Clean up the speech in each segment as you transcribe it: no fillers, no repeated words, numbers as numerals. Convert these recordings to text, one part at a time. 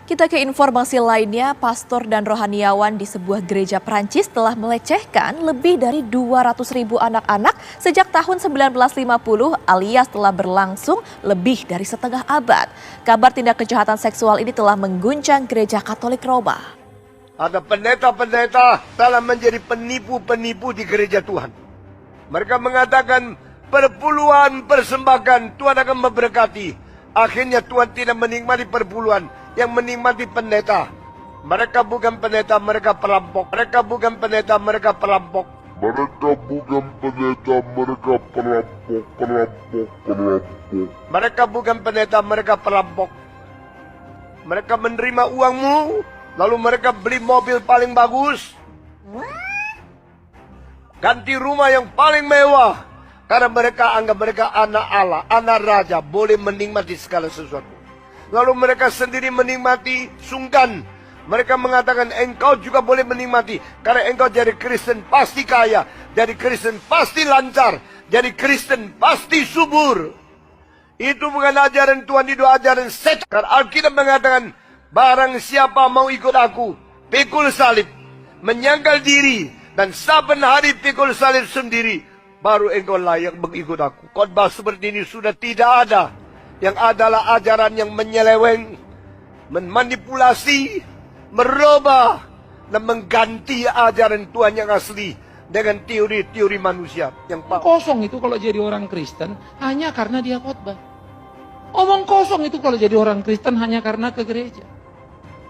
Kita ke informasi lainnya, pastor dan rohaniawan di sebuah gereja Prancis telah melecehkan lebih dari 200.000 anak-anak sejak tahun 1950 alias telah berlangsung lebih dari setengah abad. Kabar tindak kejahatan seksual ini telah mengguncang gereja Katolik Roma. Ada pendeta-pendeta telah menjadi penipu-penipu di gereja Tuhan. Mereka mengatakan perpuluhan persembahkan Tuhan akan memberkati. Akhirnya Tuhan tidak menikmati perpuluhan, yang menikmati pendeta. Mereka bukan pendeta, mereka perampok. Mereka bukan pendeta, mereka perampok. Mereka bukan pendeta, mereka perampok. Mereka bukan pendeta, mereka perampok. Mereka menerima uangmu, lalu mereka beli mobil paling bagus, ganti rumah yang paling mewah, karena mereka anggap mereka anak Allah, anak raja, boleh menikmati segala sesuatu. Lalu mereka sendiri menikmati sungkan. Mereka mengatakan engkau juga boleh menikmati, karena engkau jadi Kristen pasti kaya, jadi Kristen pasti lancar, jadi Kristen pasti subur. Itu bukan ajaran Tuhan, itu ajaran setan. Karena Alkitab mengatakan, barang siapa mau ikut aku, pikul salib, menyangkal diri, dan saben hari pikul salib sendiri, baru engkau layak mengikut aku. Khotbah seperti ini sudah tidak ada. Yang adalah ajaran yang menyeleweng, memanipulasi, merubah, dan mengganti ajaran Tuhan yang asli dengan teori-teori manusia yang kosong. Itu kalau jadi orang Kristen hanya karena dia khotbah. Omong kosong itu kalau jadi orang Kristen hanya karena ke gereja.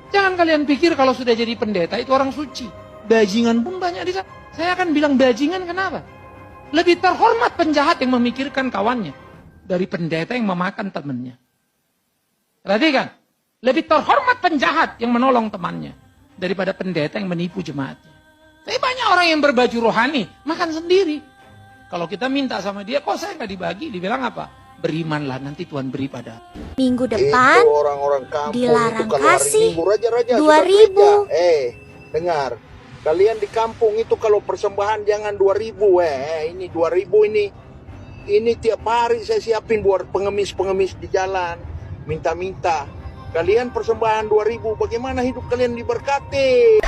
Jangan kalian pikir kalau sudah jadi pendeta itu orang suci. Bajingan pun banyak di sana. Saya akan bilang bajingan kenapa? Lebih terhormat penjahat yang memikirkan kawannya dari pendeta yang memakan temannya. Perhatikan, lebih terhormat penjahat yang menolong temannya daripada pendeta yang menipu jemaatnya. Tapi banyak orang yang berbaju rohani makan sendiri. Kalau kita minta sama dia, kok saya nggak dibagi? Dibilang apa? Berimanlah, nanti Tuhan beri pada. Minggu depan orang-orang kampung dilarang itu kasih raja-raja 2.000. Dengar, kalian di kampung itu kalau persembahan jangan 2.000. Ini 2.000 ini. Ini tiap hari saya siapin buat pengemis-pengemis di jalan. Minta-minta. Kalian persembahan 2.000. Bagaimana hidup kalian diberkati?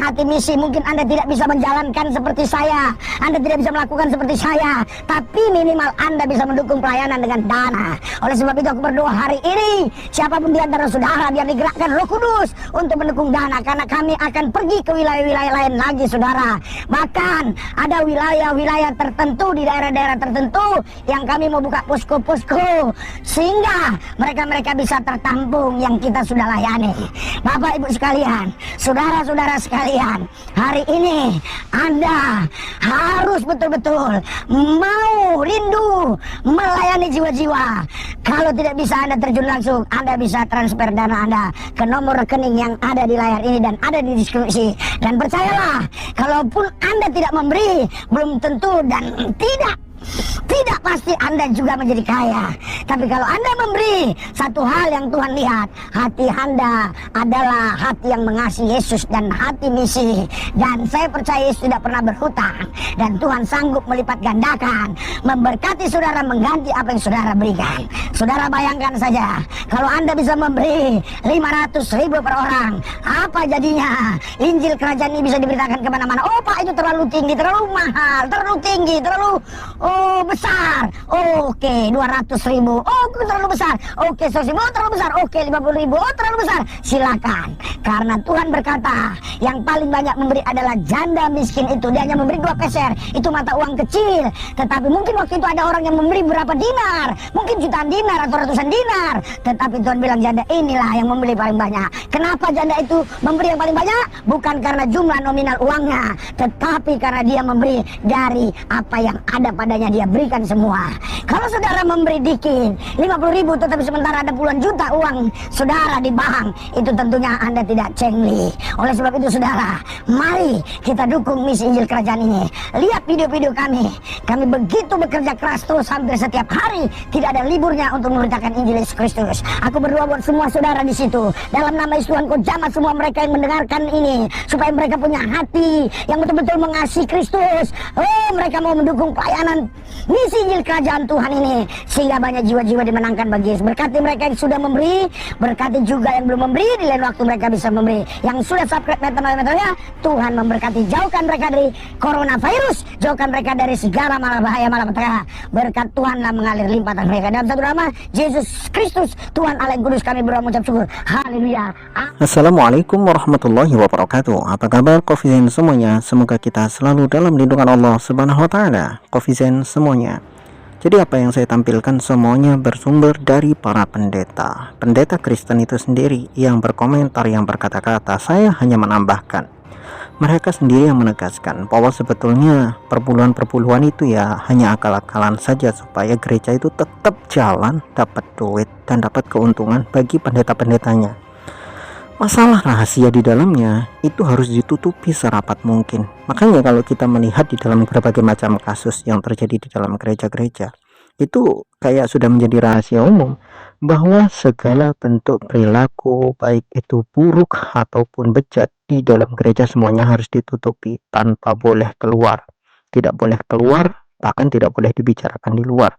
Hati misi mungkin Anda tidak bisa menjalankan seperti saya, Anda tidak bisa melakukan seperti saya, tapi minimal Anda bisa mendukung pelayanan dengan dana. Oleh sebab itu aku berdoa hari ini, siapapun di antara saudara biar digerakkan Roh Kudus untuk mendukung dana, karena kami akan pergi ke wilayah-wilayah lain lagi saudara. Bahkan ada wilayah-wilayah tertentu di daerah-daerah tertentu yang kami mau buka posko-posko sehingga mereka-mereka bisa tertampung yang kita sudah layani. Bapak Ibu sekalian, saudara-saudara sekalian, hari ini Anda harus betul-betul mau rindu melayani jiwa-jiwa. Kalau tidak bisa Anda terjun langsung, Anda bisa transfer dana Anda ke nomor rekening yang ada di layar ini dan ada di deskripsi. Dan percayalah, kalaupun Anda tidak memberi, belum tentu dan tidak pasti Anda juga menjadi kaya. Tapi kalau Anda memberi, satu hal yang Tuhan lihat, hati Anda adalah hati yang mengasihi Yesus dan hati misi. Dan saya percaya Yesus tidak pernah berhutang, dan Tuhan sanggup melipat gandakan, memberkati saudara, mengganti apa yang saudara berikan. Saudara bayangkan saja, kalau Anda bisa memberi 500.000 per orang, apa jadinya? Injil kerajaan ini bisa diberitakan kemana-mana. Oh Pak, itu terlalu tinggi, terlalu mahal, terlalu tinggi, terlalu besar. Oke, 200.000. Oh, terlalu besar. Oke, 100.000. Oh, terlalu besar. Oke, 50.000. Oh, terlalu besar. Silakan. Karena Tuhan berkata, yang paling banyak memberi adalah janda miskin itu. Dia hanya memberi 2 peser. Itu mata uang kecil. Tetapi mungkin waktu itu ada orang yang memberi berapa dinar. Mungkin jutaan dinar atau ratusan dinar. Tetapi Tuhan bilang janda inilah yang memberi paling banyak. Kenapa janda itu memberi yang paling banyak? Bukan karena jumlah nominal uangnya, tetapi karena dia memberi dari apa yang ada padanya, dia berikan semua. Kalau saudara memberi dikit 50.000 tetapi sementara ada puluhan juta uang saudara di bank, itu tentunya Anda tidak cengli. Oleh sebab itu saudara, mari kita dukung misi Injil Kerajaan ini. Lihat video-video kami begitu bekerja keras terus hampir setiap hari, tidak ada liburnya untuk memberitakan Injil Yesus Kristus. Aku berdoa buat semua saudara di situ, dalam nama Yesus Tuhan, Kau jamah semua mereka yang mendengarkan ini, supaya mereka punya hati yang betul-betul mengasihi Kristus. Oh, mereka mau mendukung pelayanan misi Injil kerajaan Tuhan ini, sehingga banyak jiwa-jiwa dimenangkan bagi Yesus. Berkati mereka yang sudah memberi, berkati juga yang belum memberi, di lain waktu mereka bisa memberi. Yang sudah subscribe meter-meternya, Tuhan memberkati. Jauhkan mereka dari coronavirus, jauhkan mereka dari segala bahaya malapetaka. Berkat Tuhanlah mengalir limpah mereka. Dalam satu nama Yesus Kristus, Tuhan Allah yang kudus, kami berdoa mengucap syukur. Haleluya. Assalamualaikum warahmatullahi wabarakatuh. Apa kabar Coffeezen semuanya? Semoga kita selalu dalam lindungan Allah Subhanahu wa taala. Coffeezen semuanya. Jadi apa yang saya tampilkan semuanya bersumber dari para pendeta. Pendeta Kristen itu sendiri yang berkomentar, yang berkata-kata. Saya hanya menambahkan. Mereka sendiri yang menegaskan bahwa sebetulnya perpuluhan-perpuluhan itu ya hanya akal-akalan saja supaya gereja itu tetap jalan, dapat duit dan dapat keuntungan bagi pendeta-pendetanya. Masalah rahasia di dalamnya itu harus ditutupi serapat mungkin. Makanya kalau kita melihat di dalam berbagai macam kasus yang terjadi di dalam gereja-gereja, itu kayak sudah menjadi rahasia umum bahwa segala bentuk perilaku, baik itu buruk ataupun bejat di dalam gereja, semuanya harus ditutupi tanpa boleh keluar. Tidak boleh keluar, bahkan tidak boleh dibicarakan di luar.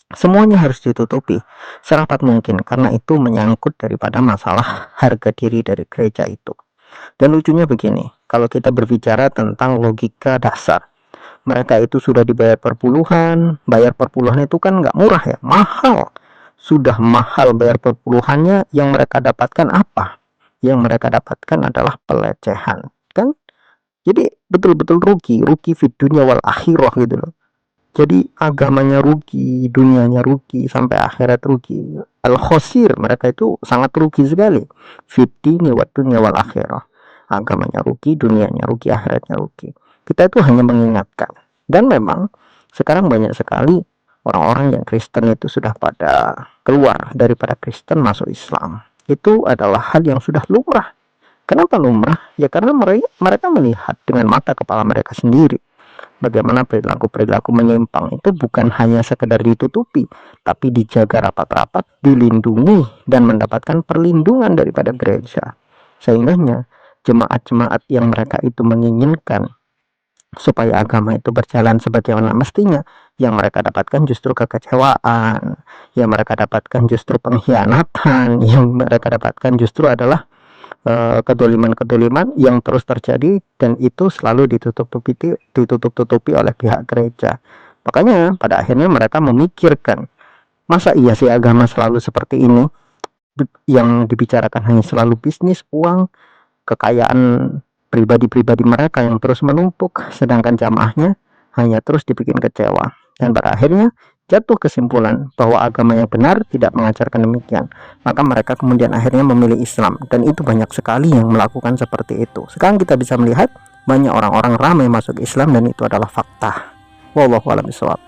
Semuanya harus ditutupi serapat mungkin, karena itu menyangkut daripada masalah harga diri dari gereja itu. Dan lucunya begini, kalau kita berbicara tentang logika dasar, mereka itu sudah dibayar perpuluhan. Bayar perpuluhan itu kan nggak murah ya, mahal. Sudah mahal bayar perpuluhannya, yang mereka dapatkan apa? Yang mereka dapatkan adalah pelecehan, kan? Jadi betul-betul rugi fit dunia wal akhirah gitu loh. Jadi agamanya rugi, dunianya rugi, sampai akhirat rugi. Al-khosir, mereka itu sangat rugi sekali. Fit dunia wal akhirah. Agamanya rugi, dunianya rugi, akhiratnya rugi. Kita itu hanya mengingatkan. Dan memang sekarang banyak sekali orang-orang yang Kristen itu sudah pada keluar daripada Kristen masuk Islam. Itu adalah hal yang sudah lumrah. Kenapa lumrah? Ya karena mereka melihat dengan mata kepala mereka sendiri bagaimana perilaku-perilaku menyimpang itu bukan hanya sekedar ditutupi, tapi dijaga rapat-rapat, dilindungi, dan mendapatkan perlindungan daripada gereja. Sehingga jemaat-jemaat yang mereka itu menginginkan supaya agama itu berjalan sebagaimana mestinya, yang mereka dapatkan justru kekecewaan, yang mereka dapatkan justru pengkhianatan, yang mereka dapatkan justru adalah kedoliman-kedoliman yang terus terjadi, dan itu selalu ditutup-tutupi oleh pihak gereja. Makanya pada akhirnya mereka memikirkan, masa iya sih agama selalu seperti ini, yang dibicarakan hanya selalu bisnis, uang, kekayaan pribadi-pribadi mereka yang terus menumpuk, sedangkan jamaahnya hanya terus dibikin kecewa. Dan pada akhirnya jatuh kesimpulan bahwa agama yang benar tidak mengajarkan demikian. Maka mereka kemudian akhirnya memilih Islam, dan itu banyak sekali yang melakukan seperti itu. Sekarang kita bisa melihat banyak orang-orang ramai masuk Islam, dan itu adalah fakta. Wallahu a'lam bishawab.